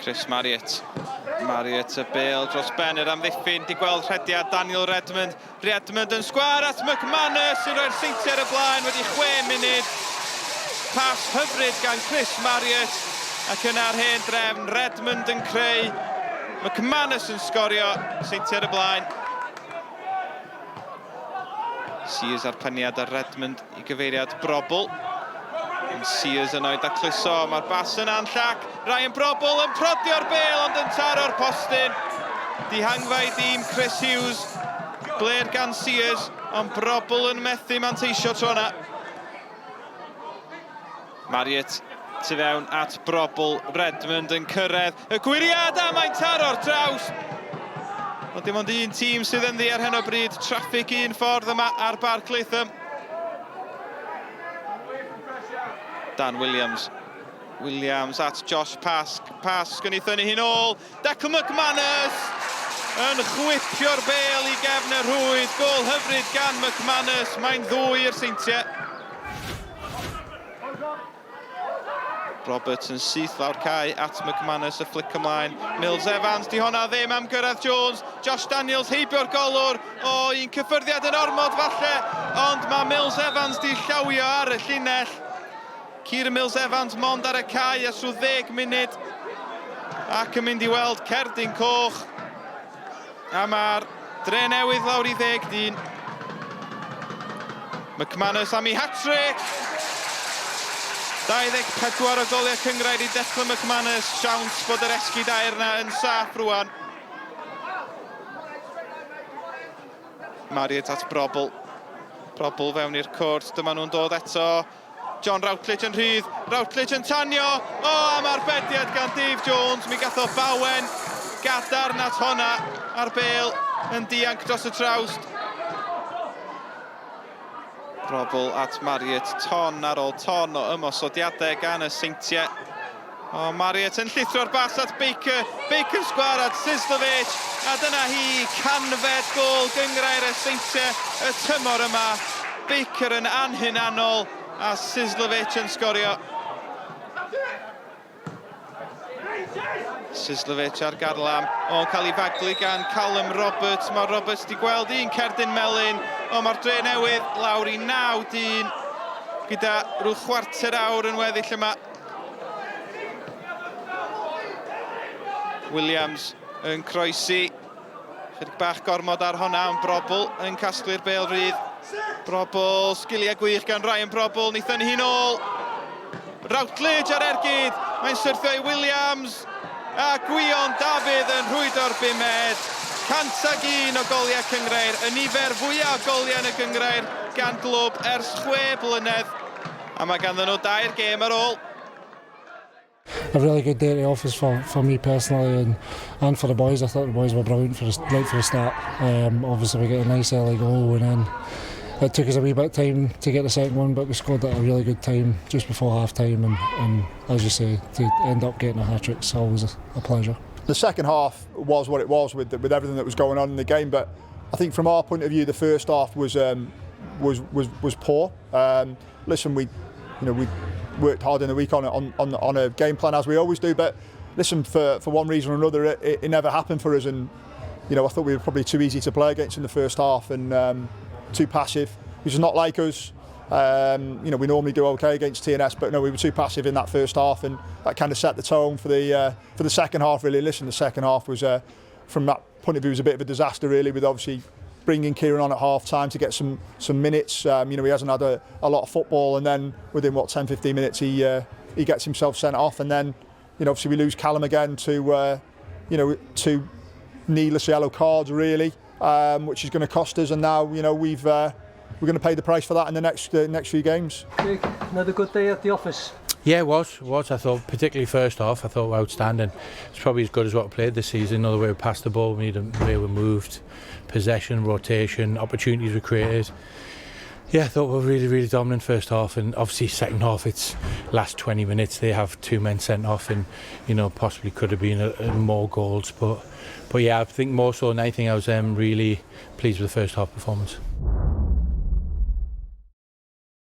Chris Marriott y bêl dros ben yr amddiffyn, di gweld rhediad Daniel Redmond yn sgwar at McManus sy'n rhoi'r Seintiau ar y blaen wedi 6 munud. Pas hyfryd gan Chris Marriott ac yna'r hen drefn Redmond yn creu, McManus yn sgorio, Seintiau ar y blaen. Sears ar peniad ar Redmond i gyfeiriad Brobl. Sears yn oed acluso, mae'r bas yn anllac. Ryan Brobl yn prodio'r bêl ond yn taro'r postyn. Dihangfa i dîm Chris Hughes. Blair gan Sears, ond Brobl yn methu manteisio tro yna. Marriott tu fewn at Brobl, Redmond yn cyrraedd. Y gwiriad a mae'n taro'r draws. Ond dim ond un tîm sydd yn ddi ar hyn o bryd. Traffig un ffordd yma ar Barclaytham. Dan Williams at Josh Pask yn ei thynnu hi'n ôl. Declan McManus yn chwipio'r bêl i gefn y rhwydd. Gôl hyfryd gan McManus, mae'n 2 i'r Seintiau. Roberts yn syth lawr cae at McManus, y flic ymlaen. Mills Evans, di honna ddim am gyrraedd Jones. Josh Daniels heibio'r golwr. Un cyffyrddiad yn ormod falle, ond mae Mills Evans di llawio ar y llinell. Kieran Mills Evans mond ar y cae ers rhyw 10 munud ac yn mynd i weld cerdyn coch. A mae'r Drenewydd lawr i 10 dyn. McManus am ei hat-trick. 24 o goliau cyngrair i Declan McManus. Siawns bod yr esgid air yna yn saff rwan. Marriott at Brobl. Brobl fewn i'r cwrt, dyma nhw'n dod eto. John Routledge yn rhydd, Routledge yn tanio. Am arbediad gan Dave Jones, mi gath o Bawen gadarn at honna ar bêl yn dianc dros y trawst. Brobl at Marriott, ton ar ôl ton o ymosodiadau gan y Seintiau. Marriott yn llithro'r bas at Baker sgwar at Sislevich, a dyna hi canfed gôl gyngrair y Seintiau y tymor yma. Baker yn anhunanol a Sislevich yn sgorio. Sislevich ar garlam, o'n cael ei faglu gan Callum Roberts. Mae Roberts di gweld un cerdyn melyn, mae'r Drenewydd lawr i 9 dyn gyda rhyw chwarter awr yn weddill yma. Williams yn croesi, chydig bach gormod ar honna, ond Brobl yn casglu'r bêl rydd. Brobl, sgiliau gwych gan Ryan Brobl, neithon hi'n ôl. Routledge ar ergyd, mae'n syrthio i Williams. A Gwion Dafydd yn rhwydo'r bumed. 101 o goliau cyngrair, y nifer fwyaf o goliau yn y cyngrair gan glwb ers 6 blynedd. A mae ganddyn nhw 2 gêm ar ôl. A really good day at the office for me personally and for the boys. I thought the boys were brilliant right for the start. Obviously we get a nice early goal and then it took us a wee bit of time to get the second one, but we scored at a really good time just before half-time and as you say, to end up getting a hat-trick is always a pleasure. The second half was what it was with everything that was going on in the game, but I think from our point of view the first half was poor. Listen, we worked hard in the week on a game plan as we always do, but listen, for one reason or another it never happened for us, and I thought we were probably too easy to play against in the first half and too passive, which is not like us. We normally do okay against TNS, but no, we were too passive in that first half, and that kind of set the tone for the second half. Really, listen, the second half was from that point of view was a bit of a disaster really, with obviously bringing Kieran on at half time to get some minutes. He hasn't had a lot of football, and then within 10-15 minutes he gets himself sent off, and then obviously we lose Callum again to two needless yellow cards really, which is going to cost us, and now we're going to pay the price for that in the next few games. Another good day at the office. Yeah, it was. I thought, particularly first half, I thought were outstanding. It's probably as good as what we played this season. The way we passed the ball, the way we moved, possession, rotation, opportunities were created. Yeah, I thought we were really, really dominant first half, and obviously second half, it's last 20 minutes they have 2 men sent off, and possibly could have been more goals. But yeah, I think more so than anything, I was really pleased with the first half performance.